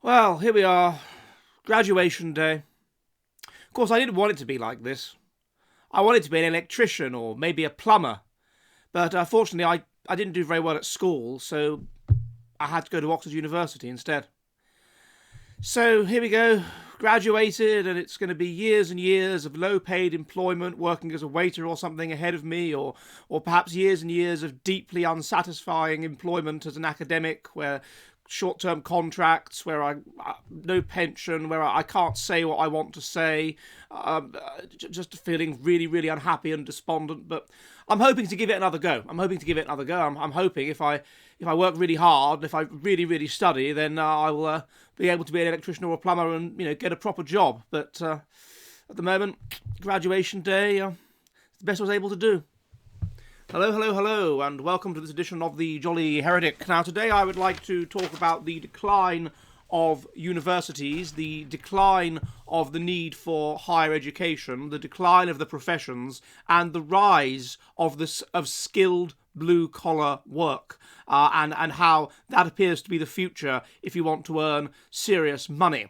Well, here we are, graduation day. Of course, I didn't want it to be like this. I wanted to be an electrician or maybe a plumber, but fortunately I didn't do very well at school, so I had to go to Oxford University instead. So here we go, graduated, and it's going to be years and years of low-paid employment, working as a waiter or something ahead of me, or perhaps years and years of deeply unsatisfying employment as an academic, where short-term contracts, where I no pension, where I can't say what I want to say, just feeling really, really unhappy and despondent. But I'm hoping to give it another go. I'm hoping if I work really hard, if I really, really study, then I will be able to be an electrician or a plumber and get a proper job. But at the moment, graduation day, it's the best I was able to do. Hello, hello, hello, and welcome to this edition of the Jolly Heretic. Now, today I would like to talk about the decline of universities, the decline of the need for higher education, the decline of the professions, and the rise of skilled blue-collar work, and how that appears to be the future if you want to earn serious money.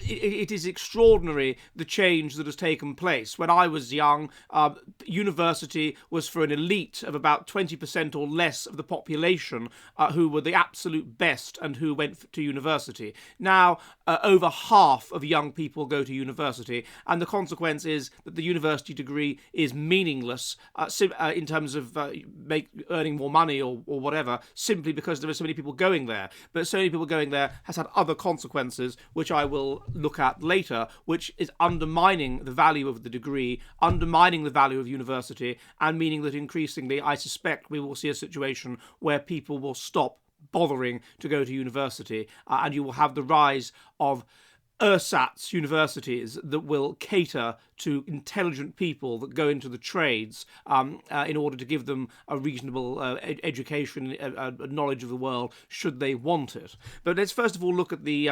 It is extraordinary, the change that has taken place. When I was young, university was for an elite of about 20% or less of the population who were the absolute best and who went to university. Now, over half of young people go to university, and the consequence is that the university degree is meaningless in terms of earning more money or whatever, simply because there are so many people going there. But so many people going there has had other consequences, which I will look at later, which is undermining the value of the degree, undermining the value of university, and meaning that increasingly, I suspect, we will see a situation where people will stop bothering to go to university, and you will have the rise of ersatz universities that will cater to intelligent people that go into the trades in order to give them a reasonable education, knowledge of the world, should they want it. But let's first of all look at the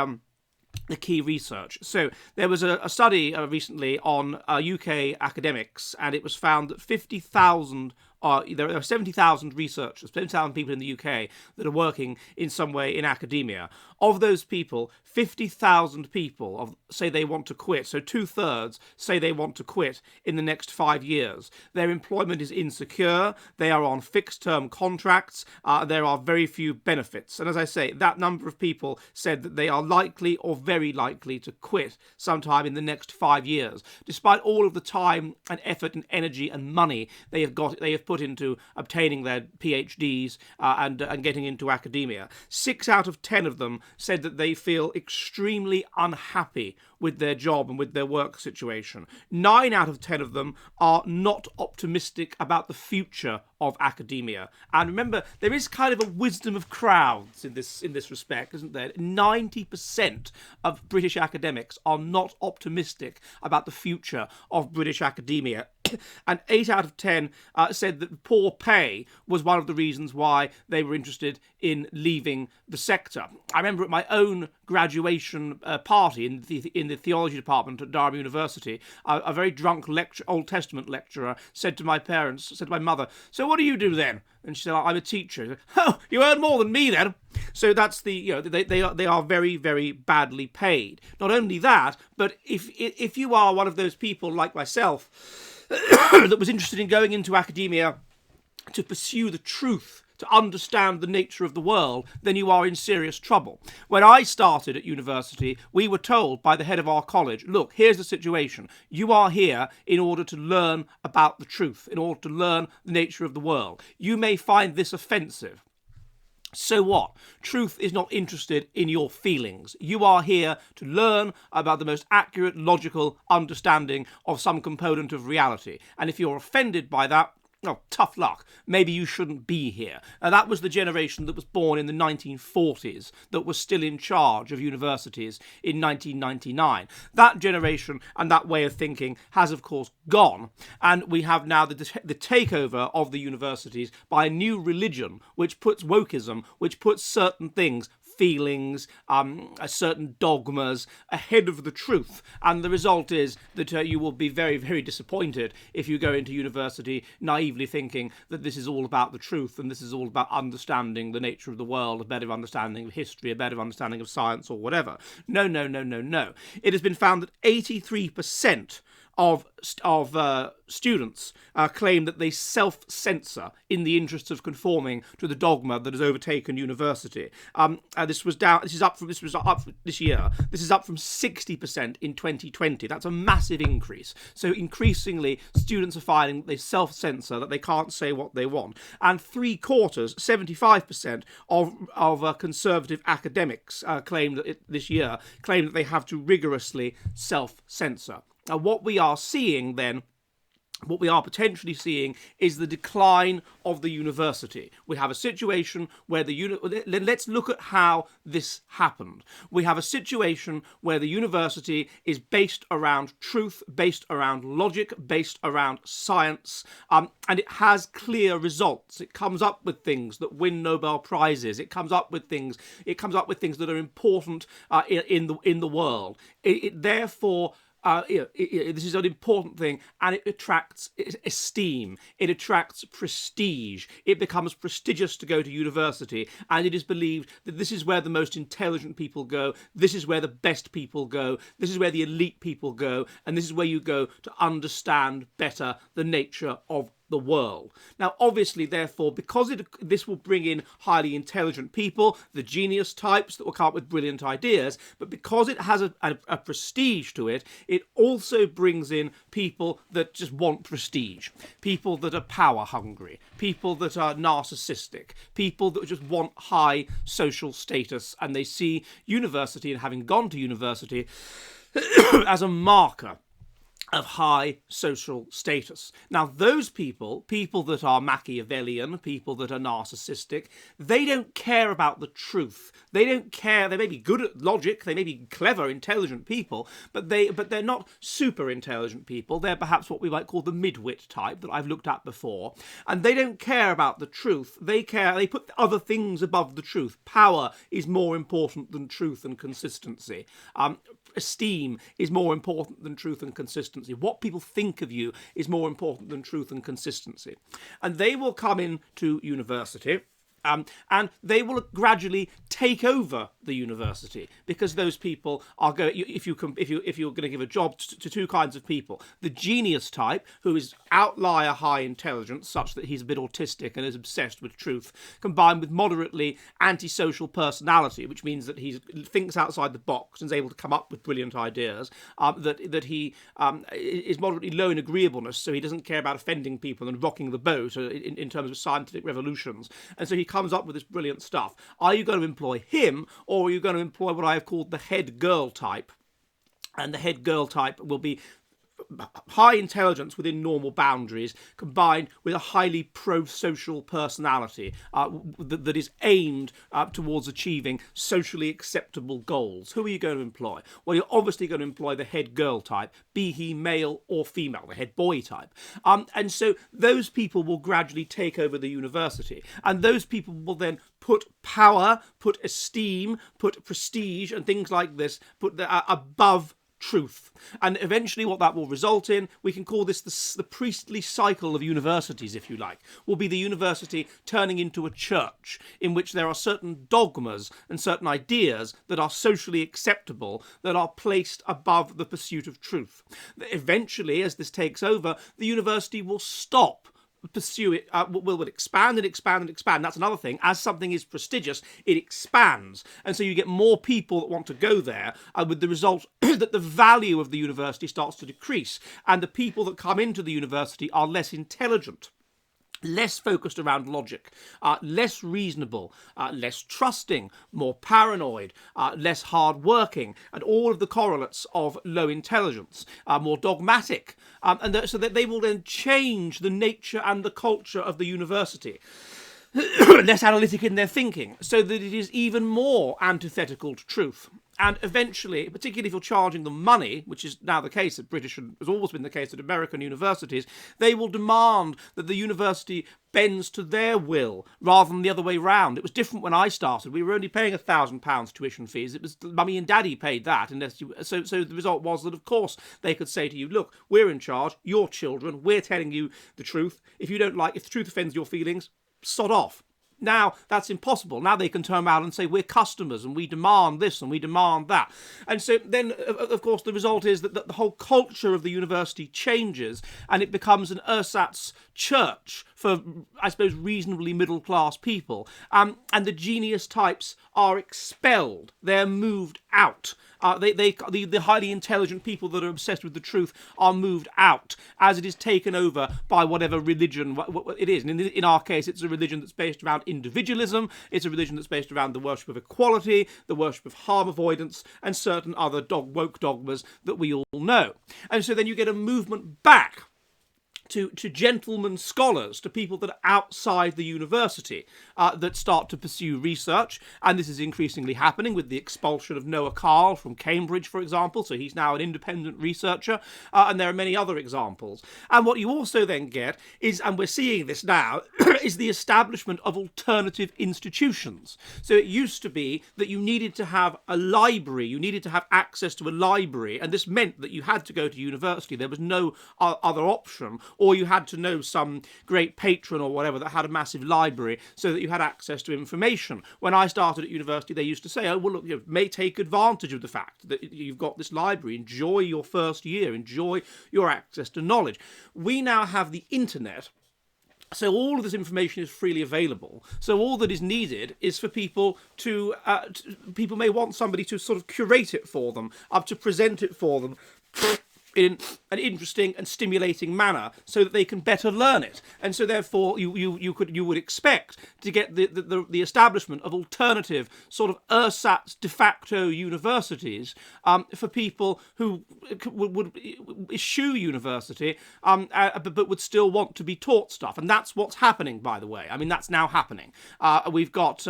key research. So there was a study recently on UK academics, and it was found that 50,000 there are 70,000 researchers, 70,000 people in the UK that are working in some way in academia. Of those people, 50,000 people say they want to quit. So 2/3 say they want to quit in the next 5 years. Their employment is insecure. They are on fixed-term contracts. There are very few benefits. And as I say, that number of people said that they are likely or very likely to quit sometime in the next 5 years, despite all of the time and effort and energy and money they have put into obtaining their PhDs and getting into academia. 6 out of 10 of them said that they feel extremely unhappy with their job and with their work situation. 9 out of 10 of them are not optimistic about the future of academia. And remember, there is kind of a wisdom of crowds in this respect, isn't there? 90% of British academics are not optimistic about the future of British academia. And 8 out of 10 said that poor pay was one of the reasons why they were interested in leaving the sector. I remember at my own graduation party in the theology department at Durham University, a very drunk Old Testament lecturer said to my mother, "So what do you do then?" And she said, "I'm a teacher." Said, "Oh, you earn more than me then." So that's they are very, very badly paid. Not only that, but if you are one of those people like myself that was interested in going into academia to pursue the truth, to understand the nature of the world, then you are in serious trouble. When I started at university, we were told by the head of our college, look, here's the situation. You are here in order to learn about the truth, in order to learn the nature of the world. You may find this offensive. So what? Truth is not interested in your feelings. You are here to learn about the most accurate, logical understanding of some component of reality. And if you're offended by that, well, tough luck. Maybe you shouldn't be here. That was the generation that was born in the 1940s that was still in charge of universities in 1999. That generation and that way of thinking has, of course, gone. And we have now the takeover of the universities by a new religion which puts wokeism, which puts certain things feelings, certain dogmas ahead of the truth. And the result is that you will be very, very disappointed if you go into university naively thinking that this is all about the truth and this is all about understanding the nature of the world, a better understanding of history, a better understanding of science, or whatever. No, no, no, no, no. It has been found that 83% of students claim that they self-censor in the interests of conforming to the dogma that has overtaken university. This was up this year. This is up from 60% in 2020. That's a massive increase. So increasingly, students are finding that they self-censor, that they can't say what they want, and 75% of conservative academics claim that this year claim that they have to rigorously self-censor. Now, what we are potentially seeing is the decline of the university. We have a situation where let's look at how this happened. We have a situation where the university is based around truth, based around logic, based around science, and it has clear results. It comes up with things that win Nobel Prizes. It comes up with things that are important in the world. Therefore, this is an important thing, and it attracts esteem, it attracts prestige, it becomes prestigious to go to university, and it is believed that this is where the most intelligent people go, this is where the best people go, this is where the elite people go, and this is where you go to understand better the nature of the world. Now, obviously, therefore, because this will bring in highly intelligent people, the genius types that will come up with brilliant ideas, but because it has a prestige to it, it also brings in people that just want prestige, people that are power hungry, people that are narcissistic, people that just want high social status, and they see university and having gone to university as a marker of high social status. Now, those people that are Machiavellian, people that are narcissistic, they don't care about the truth. They don't care. They may be good at logic, they may be clever, intelligent people, but they're not super intelligent people. They're perhaps what we might call the midwit type that I've looked at before. And they don't care about the truth. They put other things above the truth. Power is more important than truth and consistency. Esteem is more important than truth and consistency. What people think of you is more important than truth and consistency. And they will come into university, and they will gradually take over the university, because those people are going. If you're going to give a job to two kinds of people: the genius type, who is outlier high intelligence, such that he's a bit autistic and is obsessed with truth, combined with moderately antisocial personality, which means that he thinks outside the box and is able to come up with brilliant ideas. That he is moderately low in agreeableness, so he doesn't care about offending people and rocking the boat in terms of scientific revolutions, and so he comes up with this brilliant stuff. Are you going to employ him, or are you going to employ what I have called the head girl type? And the head girl type will be high intelligence within normal boundaries, combined with a highly pro-social personality that is aimed towards achieving socially acceptable goals. Who are you going to employ? Well, you're obviously going to employ the head girl type, be he male or female, the head boy type. And so those people will gradually take over the university, and those people will then put power, put esteem, put prestige, and things like this, above truth. And eventually what that will result in, we can call this the priestly cycle of universities, if you like, will be the university turning into a church in which there are certain dogmas and certain ideas that are socially acceptable, that are placed above the pursuit of truth. Eventually, as this takes over, the university will stop pursue it, will expand and expand and expand. That's another thing. As something is prestigious, it expands, and so you get more people that want to go there, with the result that the value of the university starts to decrease, and the people that come into the university are less intelligent, less focused around logic, less reasonable, less trusting, more paranoid, less hard-working, and all of the correlates of low intelligence, more dogmatic, so that they will then change the nature and the culture of the university. Less analytic in their thinking, so that it is even more antithetical to truth. And eventually, particularly if you're charging them money, which is now the case at British and has always been the case at American universities, they will demand that the university bends to their will rather than the other way round. It was different when I started. We were only paying £1,000 tuition fees. It was mummy and daddy paid that. So the result was that, of course, they could say to you, look, we're in charge, your children, we're telling you the truth. If the truth offends your feelings, sod off. Now that's impossible. Now they can turn around and say, we're customers and we demand this and we demand that. And so then, of course, the result is that the whole culture of the university changes and it becomes an ersatz church for, I suppose, reasonably middle-class people. And the genius types are expelled. They're moved out. The highly intelligent people that are obsessed with the truth are moved out as it is taken over by whatever religion it is. And in our case, it's a religion that's based around individualism. It's a religion that's based around the worship of equality, the worship of harm avoidance, and certain other woke dogmas that we all know. And so then you get a movement back to gentlemen scholars, to people that are outside the university, that start to pursue research. And this is increasingly happening with the expulsion of Noah Carl from Cambridge, for example. So he's now an independent researcher. And there are many other examples. And what you also then get is, and we're seeing this now, is the establishment of alternative institutions. So it used to be that you needed to have a library, you needed to have access to a library, and this meant that you had to go to university. There was no other option, or you had to know some great patron or whatever that had a massive library so that you had access to information. When I started at university, they used to say, oh, well, look, you may take advantage of the fact that you've got this library. Enjoy your first year. Enjoy your access to knowledge. We now have the internet. So all of this information is freely available. So all that is needed is for people people may want somebody to sort of curate it for them, to present it for them in an interesting and stimulating manner so that they can better learn it. And so therefore you would expect to get the establishment of alternative sort of ersatz de facto universities for people who would eschew university but would still want to be taught stuff. And that's what's happening, by the way. I mean, that's now happening. We've got,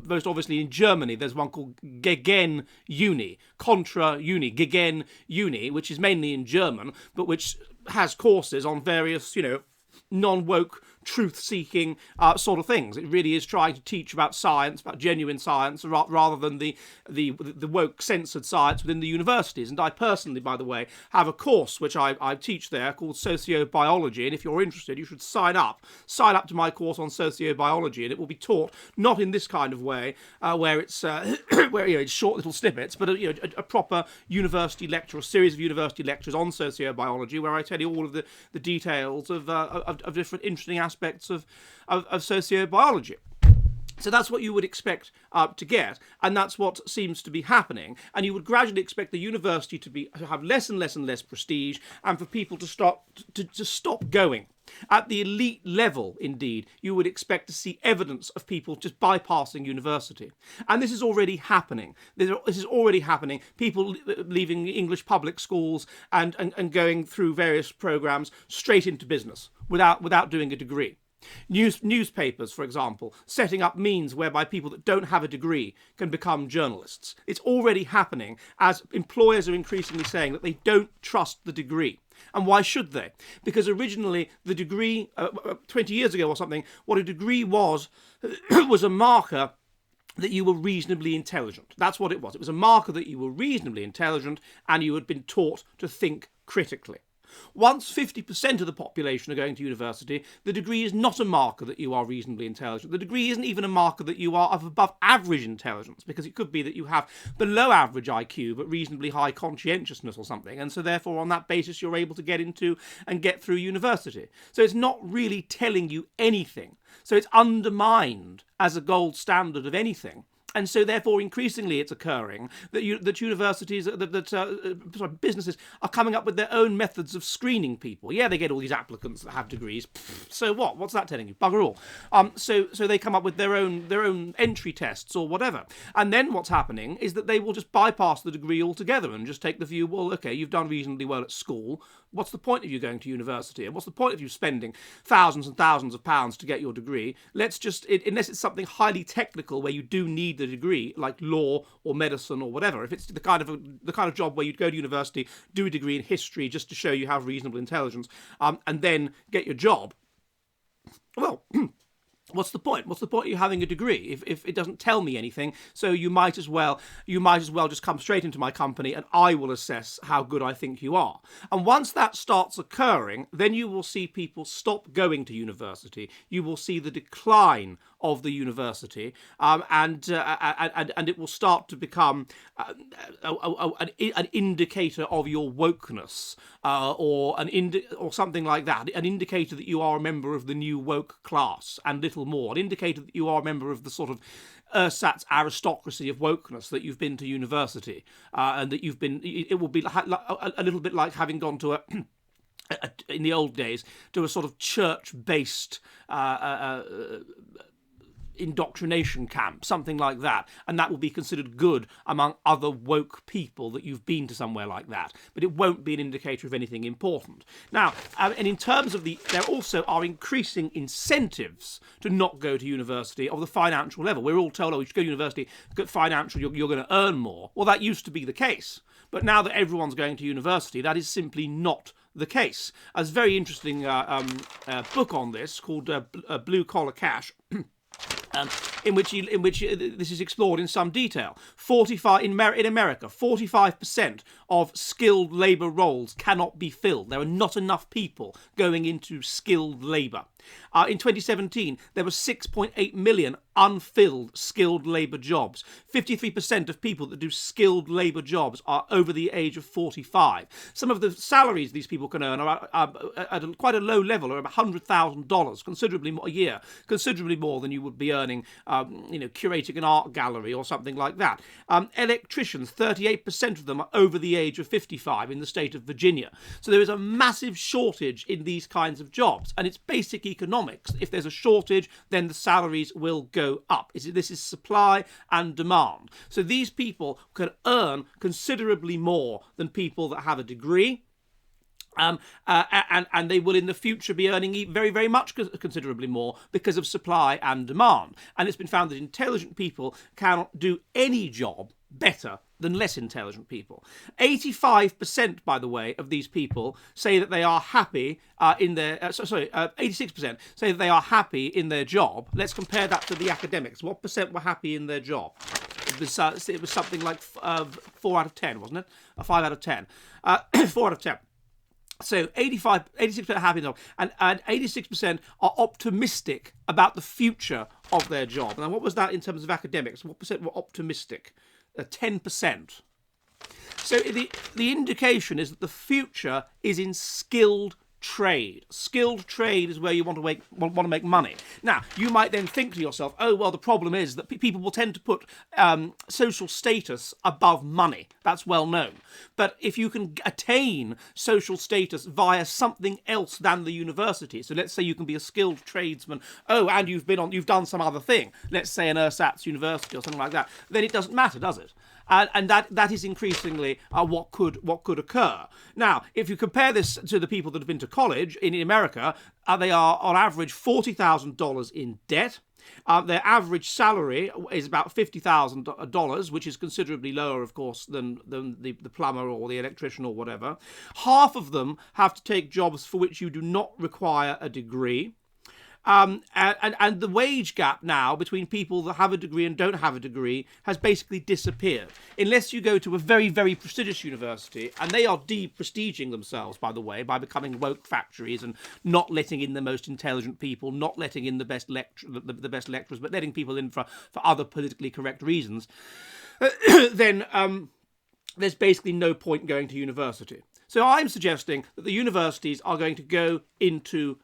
most obviously in Germany, there's one called GegenUni, Contra Uni, GegenUni, which is mainly in German, but which has courses on various, non-woke, truth-seeking sort of things. It really is trying to teach about science, about genuine science, rather than the woke censored science within the universities. And I personally, by the way, have a course which I teach there called sociobiology. And if you're interested, you should sign up to my course on sociobiology, and it will be taught not in this kind of way, where it's it's short little snippets, but a proper university lecture, a series of university lectures on sociobiology, where I tell you all of the details of different interesting aspects of sociobiology. So that's what you would expect to get, and that's what seems to be happening. And you would gradually expect the university to have less and less and less prestige, and for people to stop going. At the elite level, indeed, you would expect to see evidence of people just bypassing university. And this is already happening. This is already happening. People leaving English public schools and going through various programs straight into business without doing a degree. Newspapers, for example, setting up means whereby people that don't have a degree can become journalists. It's already happening as employers are increasingly saying that they don't trust the degree. And why should they? Because originally the degree, 20 years ago or something, what a degree was a marker that you were reasonably intelligent. That's what it was. It was a marker that you were reasonably intelligent and you had been taught to think critically. Once 50% of the population are going to university, the degree is not a marker that you are reasonably intelligent. The degree isn't even a marker that you are of above average intelligence, because it could be that you have below average IQ but reasonably high conscientiousness or something, and so therefore on that basis you're able to get into and get through university. So it's not really telling you anything. So it's undermined as a gold standard of anything. And so, therefore, increasingly it's occurring that universities, businesses are coming up with their own methods of screening people. Yeah, they get all these applicants that have degrees. So what? What's that telling you? Bugger all. So they come up with their own entry tests or whatever. And then what's happening is that they will just bypass the degree altogether and just take the view, well, okay, you've done reasonably well at school. What's the point of you going to university? And what's the point of you spending thousands and thousands of pounds to get your degree? Let's just, unless it's something highly technical where you do need the degree, like law or medicine or whatever, if it's the kind of job where you'd go to university, do a degree in history just to show you have reasonable intelligence, and then get your job, well, what's the point? What's the point of you having a degree if it doesn't tell me anything? So you might as well just come straight into my company and I will assess how good I think you are. And once that starts occurring, then you will see people stop going to university. You will see the decline of the university, and it will start to become an indicator of your wokeness, or something like that, an indicator that you are a member of the new woke class, and little more, an indicator that you are a member of the sort of ersatz aristocracy of wokeness, that you've been to university, and that you've been. It will be a little bit like having gone to in the old days, to a sort of church-based indoctrination camp, something like that, and that will be considered good among other woke people that you've been to somewhere like that, but it won't be an indicator of anything important. Now, and in terms of there also are increasing incentives to not go to university of the financial level. We're all told, oh, you should go to university, get financial, you're going to earn more. Well, that used to be the case, but now that everyone's going to university, that is simply not the case. There's a very interesting book on this called Blue Collar Cash, in which this is explored in some detail. In America, 45% of skilled labour roles cannot be filled. There are not enough people going into skilled labour. In 2017, there were 6.8 million unfilled skilled labour jobs. 53% of people that do skilled labour jobs are over the age of 45. Some of the salaries these people can earn are at quite a low level, are $100,000, considerably more a year, considerably more than you would be earning, curating an art gallery or something like that. Electricians, 38% of them are over the age of 55 in the state of Virginia. So there is a massive shortage in these kinds of jobs, and it's basic economics. If there's a shortage, then the salaries will go up. This is supply and demand. So these people can earn considerably more than people that have a degree. And they will in the future be earning very, very much considerably more because of supply and demand. And it's been found that intelligent people cannot do any job better than less intelligent people. 85%, by the way, of these people say that they are happy in their... 86% say that they are happy in their job. Let's compare that to the academics. What percent were happy in their job? It was something like 4 out of 10, wasn't it? 5 out of 10. 4 out of 10. So 86% are happy, and 86% are optimistic about the future of their job. Now, what was that in terms of academics? What percent were optimistic? 10%. So the indication is that the future is in skilled trade. Skilled trade is where you want to make money. Now, you might then think to yourself, oh, well, the problem is that people will tend to put social status above money. That's well known. But if you can attain social status via something else than the university, so let's say you can be a skilled tradesman, and you've done some other thing, let's say an ersatz university or something like that, then it doesn't matter, does it? And that is increasingly what could occur. Now, if you compare this to the people that have been to college in America, they are on average $40,000 in debt. Their average salary is about $50,000, which is considerably lower, of course, than the plumber or the electrician or whatever. Half of them have to take jobs for which you do not require a degree. And the wage gap now between people that have a degree and don't have a degree has basically disappeared. Unless you go to a very, very prestigious university, and they are de-prestiging themselves, by the way, by becoming woke factories and not letting in the most intelligent people, not letting in the best lecturers, but letting people in for other politically correct reasons, then there's basically no point going to university. So I'm suggesting that the universities are going to go into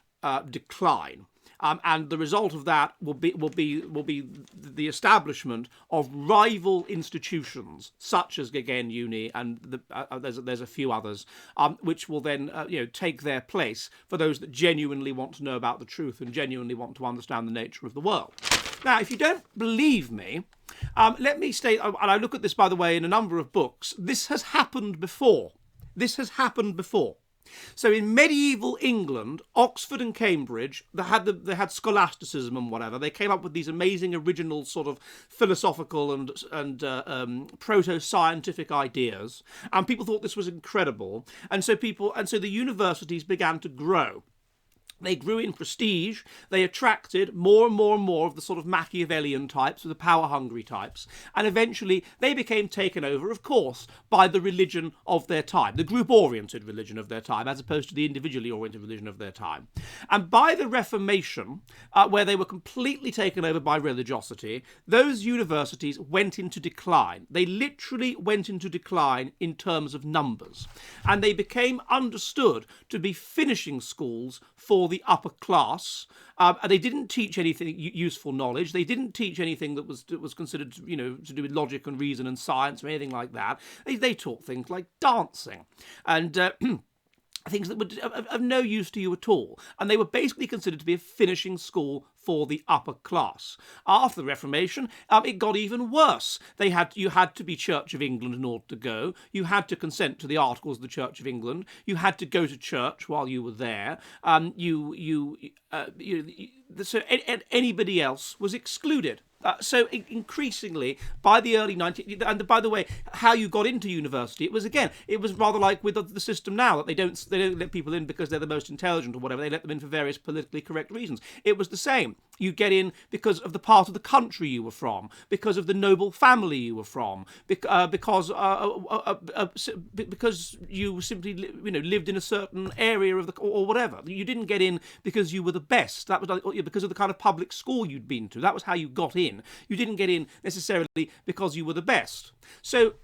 decline. And the result of that will be the establishment of rival institutions such as GegenUni, and there's a few others, which will then take their place for those that genuinely want to know about the truth and genuinely want to understand the nature of the world. Now, if you don't believe me, let me state, and I look at this, by the way, in a number of books. This has happened before. So in medieval England, Oxford and Cambridge, they had scholasticism and whatever. They came up with these amazing original sort of philosophical and proto-scientific ideas, and people thought this was incredible. And so the universities began to grow. They grew in prestige. They attracted more and more and more of the sort of Machiavellian types, or the power-hungry types, and eventually they became taken over, of course, by the religion of their time, the group-oriented religion of their time, as opposed to the individually oriented religion of their time. And by the Reformation, where they were completely taken over by religiosity, those universities went into decline. They literally went into decline in terms of numbers, and they became understood to be finishing schools for the upper class. They didn't teach anything useful knowledge. They didn't teach anything that was considered, to do with logic and reason and science or anything like that. They taught things like dancing and things that were of no use to you at all. And they were basically considered to be a finishing school for the upper class. After the Reformation, it got even worse. You had to be Church of England in order to go. You had to consent to the Articles of the Church of England. You had to go to church while you were there. So anybody else was excluded. So increasingly, by the early 19th, and by the way, how you got into university, it was rather like with the system now, that they don't let people in because they're the most intelligent or whatever. They let them in for various politically correct reasons. It was the same. You get in because of the part of the country you were from, because of the noble family you were from, because you simply lived in a certain area of or whatever. You didn't get in because you were the best. That was because of the kind of public school you'd been to. That was how you got in. You didn't get in necessarily because you were the best. So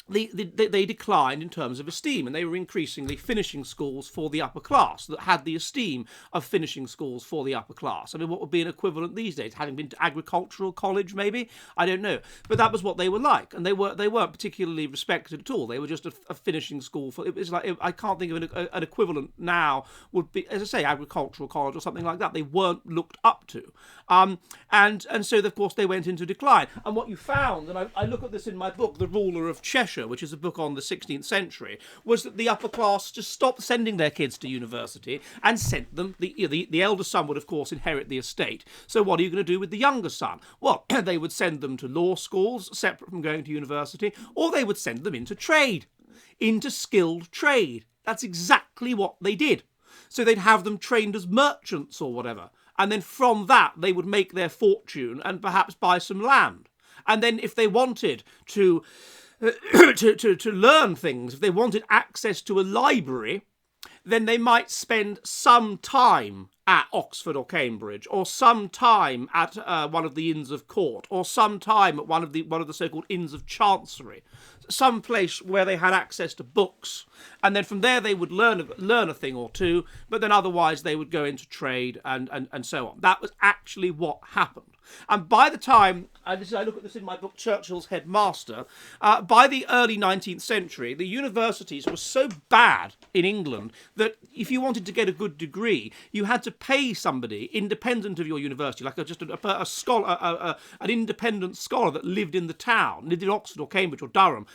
they declined in terms of esteem, and they were increasingly finishing schools for the upper class that had the esteem of finishing schools for the upper class. I mean, what would be an equivalent these days? Having been to agricultural college, maybe? I don't know. But that was what they were like, and they weren't particularly respected at all. They were just a finishing school for. It was like, I can't think of an equivalent now would be, as I say, agricultural college or something like that. They weren't looked up to, and so of course they went into decline. And what you found, and I look at this in my book, The Ruler of Cheshire, which is a book on the 16th century, was that the upper class just stopped sending their kids to university and sent them. The elder son would, of course, inherit the estate. So what are you going to do with the younger son? Well, they would send them to law schools, separate from going to university, or they would send them into trade, into skilled trade. That's exactly what they did. So they'd have them trained as merchants or whatever. And then from that, they would make their fortune and perhaps buy some land. And then if they wanted to learn things, if they wanted access to a library, then they might spend some time at Oxford or Cambridge, or some time at one of the Inns of Court, or some time at one of the so-called Inns of Chancery, some place where they had access to books, and then from there they would learn a thing or two, but then otherwise they would go into trade and so on. That was actually what happened. And by the time, I look at this in my book, Churchill's Headmaster, by the early 19th century, the universities were so bad in England that if you wanted to get a good degree, you had to pay somebody independent of your university, like a scholar, an independent scholar that lived in the town, lived in Oxford or Cambridge or Durham,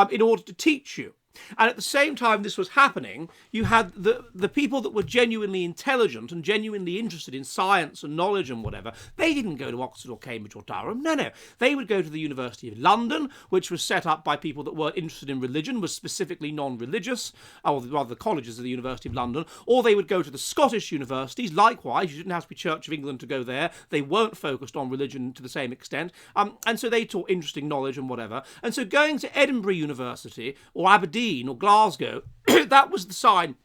in order to teach you. And at the same time this was happening, you had the people that were genuinely intelligent and genuinely interested in science and knowledge and whatever. They didn't go to Oxford or Cambridge or Durham. No. They would go to the University of London, which was set up by people that were interested in religion, was specifically non-religious, or rather the colleges of the University of London. Or they would go to the Scottish universities. Likewise, you didn't have to be Church of England to go there. They weren't focused on religion to the same extent. And so they taught interesting knowledge and whatever. And so going to Edinburgh University or Aberdeen or Glasgow, that was the sign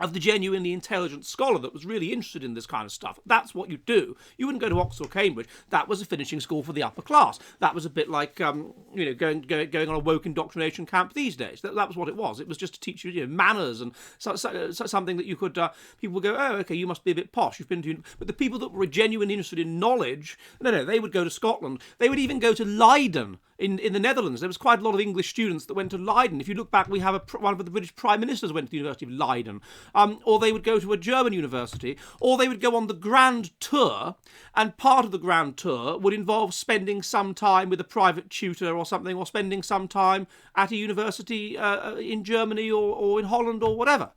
of the genuinely intelligent scholar that was really interested in this kind of stuff. That's what you do. You wouldn't go to Oxford or Cambridge. That was a finishing school for the upper class. That was a bit like going on a woke indoctrination camp these days. That was what it was. It was just to teach you, manners and something that you could. People would go, oh, okay, you must be a bit posh. You've been to. But the people that were genuinely interested in knowledge, no, they would go to Scotland. They would even go to Leiden. In the Netherlands, there was quite a lot of English students that went to Leiden. If you look back, we have one of the British Prime Ministers went to the University of Leiden. Or they would go to a German university, or they would go on the Grand Tour, and part of the Grand Tour would involve spending some time with a private tutor or something, or spending some time at a university in Germany or in Holland or whatever.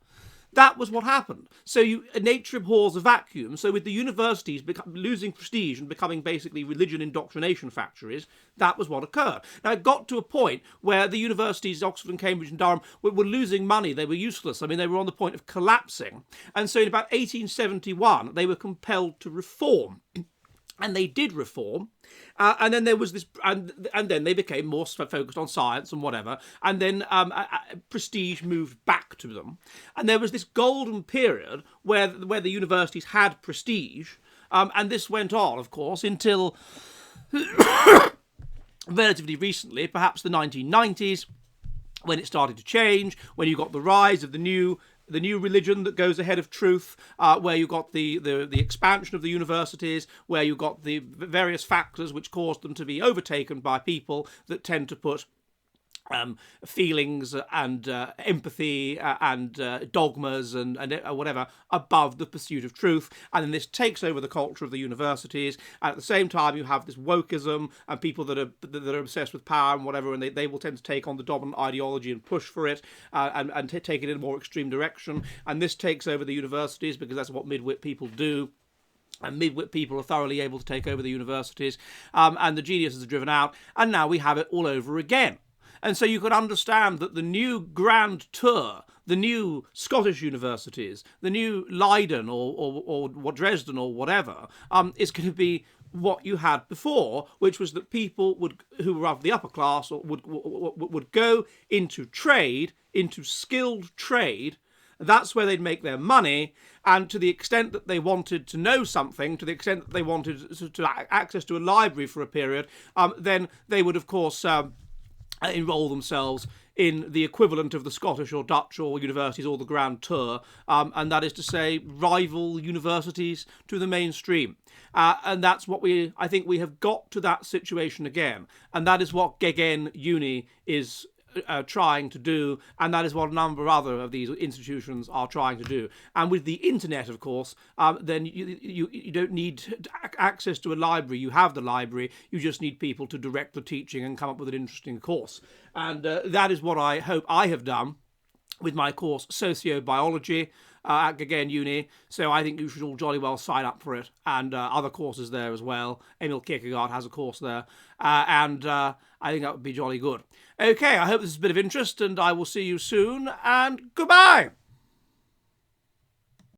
That was what happened. So nature abhors a vacuum. So with the universities losing prestige and becoming basically religion indoctrination factories, that was what occurred. Now, it got to a point where the universities, Oxford and Cambridge and Durham, were losing money. They were useless. I mean, they were on the point of collapsing. And so in about 1871, they were compelled to reform. And they did reform, and then there was this, and then they became more focused on science and whatever, and then prestige moved back to them, and there was this golden period where the universities had prestige, and this went on, of course, until relatively recently, perhaps the 1990s, when it started to change, when you got the rise of the new religion that goes ahead of truth, where you got the expansion of the universities, where you got the various factors which caused them to be overtaken by people that tend to put feelings and empathy and dogmas and whatever above the pursuit of truth. And then this takes over the culture of the universities. And at the same time, you have this wokeism and people that are obsessed with power and whatever, and they will tend to take on the dominant ideology and push for it and take it in a more extreme direction. And this takes over the universities because that's what midwit people do. And midwit people are thoroughly able to take over the universities, and the geniuses are driven out. And now we have it all over again. And so you could understand that the new Grand Tour, the new Scottish universities, the new Leiden or Dresden or whatever, is going to be what you had before, which was that people who were of the upper class would go into trade, into skilled trade. That's where they'd make their money, and to the extent that they wanted to know something, to the extent that they wanted to access to a library for a period, then they would, of course, enrol themselves in the equivalent of the Scottish or Dutch or universities or the Grand Tour, and that is to say rival universities to the mainstream. And that's what I think we have got to that situation again, and that is what GegenUni is trying to do, and that is what a number of other of these institutions are trying to do. And with the internet, of course, then you don't need access to a library. You have the library. You just need people to direct the teaching and come up with an interesting course. And that is what I hope I have done with my course Sociobiology at GegenUni. So I think you should all jolly well sign up for it, and other courses there as well. Emil Kierkegaard has a course there, and I think that would be jolly good. Okay, I hope this is a bit of interest, and I will see you soon, and goodbye!